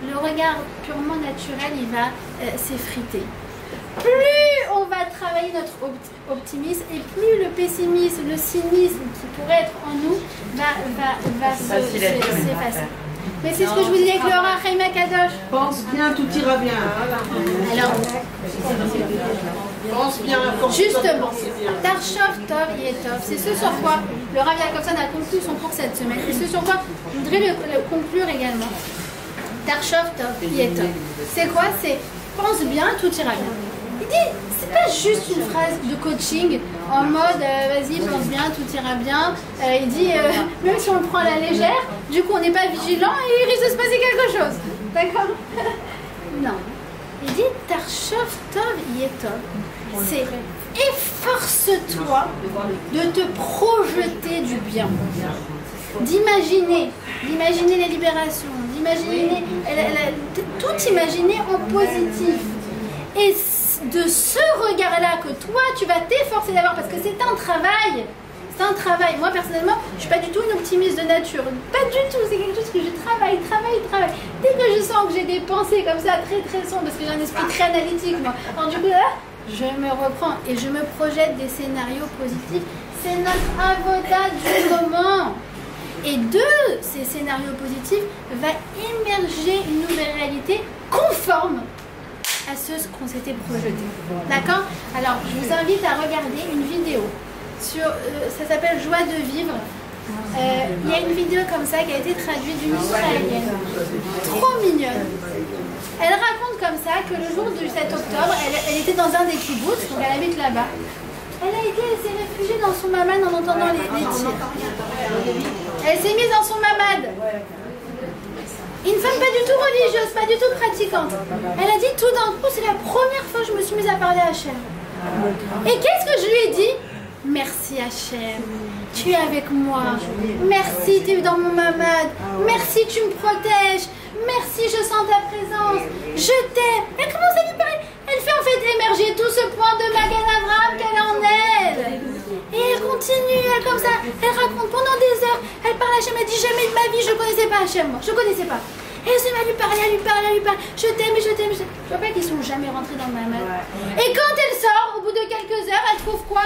le regard purement naturel il va s'effriter. Plus on va travailler notre optimisme et plus le pessimisme, le cynisme qui pourrait être en nous va s'effacer. Mais c'est ce que je vous disais avec le Rachaim Kadosh. Pense bien, tout ira bien. Alors, pense bien. Justement, Tarshov Tov Yetov, c'est ce sur quoi le Rav Yaakovson a conclu son cours cette semaine. Et ce sur quoi je voudrais le conclure également. Tarshov Tov Yetov. C'est quoi? C'est pense bien, tout ira bien. Il dit, c'est pas juste une phrase de coaching en mode vas-y, pense bien, tout ira bien. Il dit, même si on le prend à la légère, du coup on n'est pas vigilant et il risque de se passer quelque chose. D'accord? Non. Il dit, Tarshov Tov Yetov. C'est efforce-toi de te projeter du bien. D'imaginer les libérations, d'imaginer, tout imaginer en positif. Et de ce regard-là que toi, tu vas t'efforcer d'avoir, parce que c'est un travail. C'est un travail. Moi, personnellement, je ne suis pas du tout une optimiste de nature. Pas du tout. C'est quelque chose que je travaille. Dès que je sens que j'ai des pensées comme ça, très très sombres, parce que j'ai un esprit très analytique, moi. Alors du coup, là, je me reprends et je me projette des scénarios positifs. C'est notre avoda du moment. Et de ces scénarios positifs va émerger une nouvelle réalité conforme à ce qu'on s'était projeté. D'accord? Alors, je vous invite à regarder une vidéo. Ça s'appelle Joie de vivre. Il y a une vidéo comme ça qui a été traduite d'une Israélienne. Trop mignonne. Elle raconte comme ça que le jour du 7 octobre, elle était dans un des kibbutz, donc elle habite là-bas. Elle s'est réfugiée dans son mamad en entendant les tirs. Elle s'est mise dans son mamad. Une femme pas du tout religieuse, pas du tout pratiquante. Elle a dit tout d'un coup, c'est la première fois que je me suis mise à parler à Hachem. Et qu'est-ce que je lui ai dit? Merci Hachem, tu es avec moi. Merci, tu es dans mon mamad. Merci, tu me protèges. Merci, je sens ta présence. Je t'aime. Elle commence à lui parler. Elle fait en fait émerger tout ce point de Magan Avraham qu'elle a en elle. Et elle continue, comme ça, elle raconte pendant des heures. Elle parle à Hachem, elle dit jamais de ma vie, je ne connaissais pas Hachem, moi. Je ne connaissais pas. Et elle se met à lui parler. Je t'aime. Je vois pas qu'ils sont jamais rentrés dans ma main. Et quand elle sort, au bout de quelques heures, elle trouve quoi?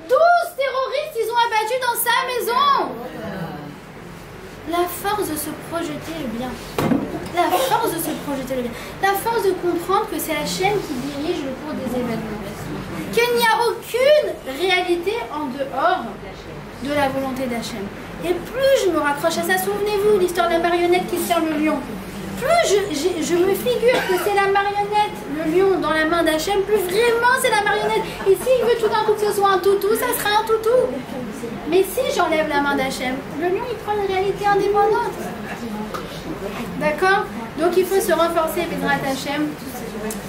12 terroristes, ils ont abattu dans sa maison. La force de se projeter le bien. La force de se projeter le bien. La force de comprendre que c'est Hachem qui dirige le cours des événements. Qu'il n'y a aucune réalité en dehors de la volonté d'Hachem. Et plus je me raccroche à ça, souvenez-vous, l'histoire de la marionnette qui sert le lion. Plus je me figure que c'est la marionnette, le lion dans la main d'Hachem, plus vraiment c'est la marionnette. Et s'il veut tout d'un coup que ce soit un toutou, ça sera un toutou. Mais si j'enlève la main d'Hachem, le lion il prend une réalité indépendante. D'accord? Donc il faut se renforcer, Bédrat Hachem,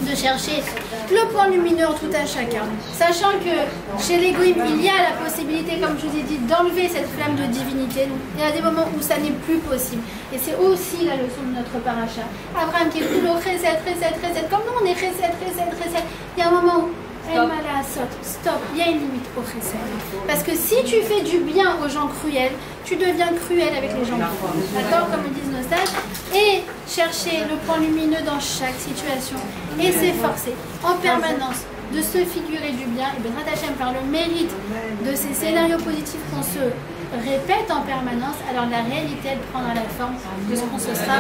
de chercher le point lumineux en tout à chacun. Sachant que chez l'égoïme, il y a la possibilité, comme je vous ai dit, d'enlever cette flamme de divinité. Donc, il y a des moments où ça n'est plus possible. Et c'est aussi la leçon de notre paracha. Abraham qui est tout le recette. Comme nous, on est recette. Il y a un moment où stop, il y a une limite au chesed. Parce que si tu fais du bien aux gens cruels, tu deviens cruel avec les gens cruels. D'accord, comme le disent nos sages. Et chercher le point lumineux dans chaque situation et s'efforcer en permanence de se figurer du bien. Et Bédrat Hachem, par le mérite de ces scénarios positifs qu'on se répète en permanence, alors la réalité elle prendra la forme de ce qu'on se sera.